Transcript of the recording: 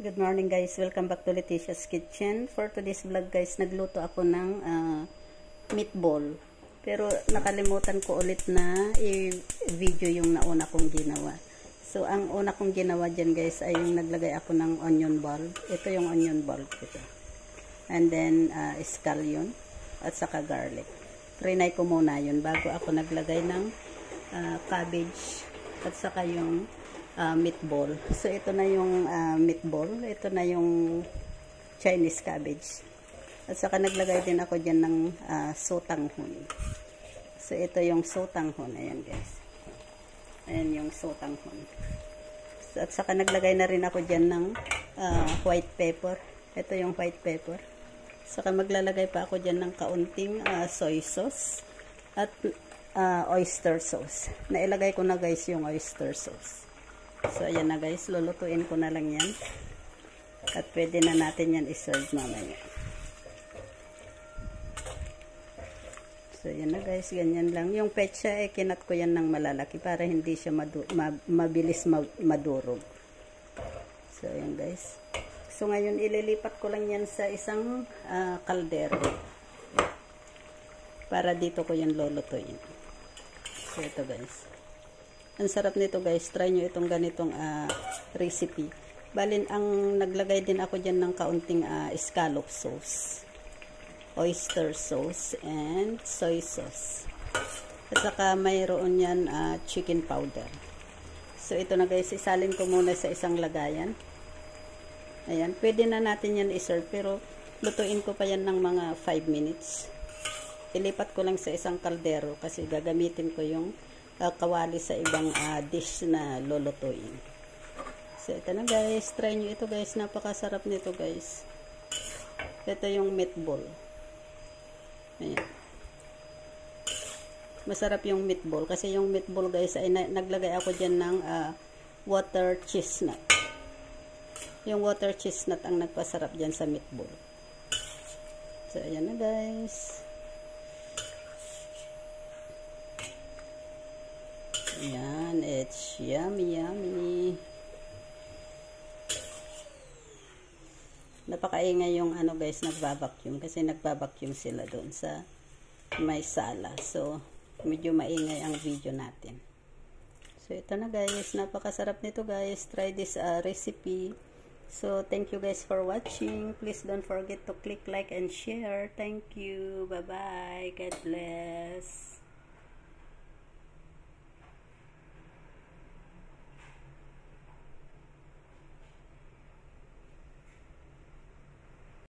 Good morning guys, welcome back to Leticia's Kitchen. For today's vlog guys, nagluto ako ng meatball. Pero nakalimutan ko ulit na i-video yung nauna kong ginawa. So ang una kong ginawa dyan guys ay yung naglagay ako ng onion bulb. Ito yung onion bulb ito. And then scallion at saka garlic. Trinay ko muna yun bago ako naglagay ng cabbage at saka yung meatball. So ito na yung meatball, ito na yung Chinese cabbage. At saka naglagay din ako dyan ng sotanghon. So ito yung sotanghon, ayan guys. Ayan yung sotanghon. So, at saka naglagay na rin ako dyan ng white pepper. Ito yung white pepper. Saka maglalagay pa ako dyan ng kaunting soy sauce at oyster sauce. Nailagay ko na guys yung oyster sauce. So, ayan na guys. Lulutuin ko na lang yan. At pwede na natin yan iserve mamaya. So, ayan na guys. Ganyan lang. Yung petsa, kinat ko yan ng malalaki para hindi siya mabilis madurog. So, ayan guys. So, ngayon ililipat ko lang yan sa isang kaldero. Para dito ko yan lulutuin. So, ito guys. Ang sarap nito guys, try nyo itong ganitong recipe. Balin, ang naglagay din ako dyan ng kaunting scallop sauce, oyster sauce, and soy sauce. At saka mayroon yan chicken powder. So ito na guys, isalin ko muna sa isang lagayan. Ayan, pwede na natin yan iserve pero lutuin ko pa yan ng mga 5 minutes. Ilipat ko lang sa isang kaldero kasi gagamitin ko yung kawali sa ibang dish na lulutuin. So, ito na guys. Try nyo ito guys. Napakasarap nito guys. Ito yung meatball. Ayan. Masarap yung meatball. Kasi yung meatball guys ay naglagay ako dyan ng water chestnut. Yung water chestnut ang nagpasarap dyan sa meatball. So, ayan na guys. Ayan, it's yummy, yummy. Napakaingay yung ano guys, nagbabacuum. Kasi nagbabacuum sila doon sa may sala. So, medyo maingay ang video natin. So, ito na guys. Napakasarap nito guys. Try this recipe. So, thank you guys for watching. Please don't forget to click like and share. Thank you. Bye-bye. God bless.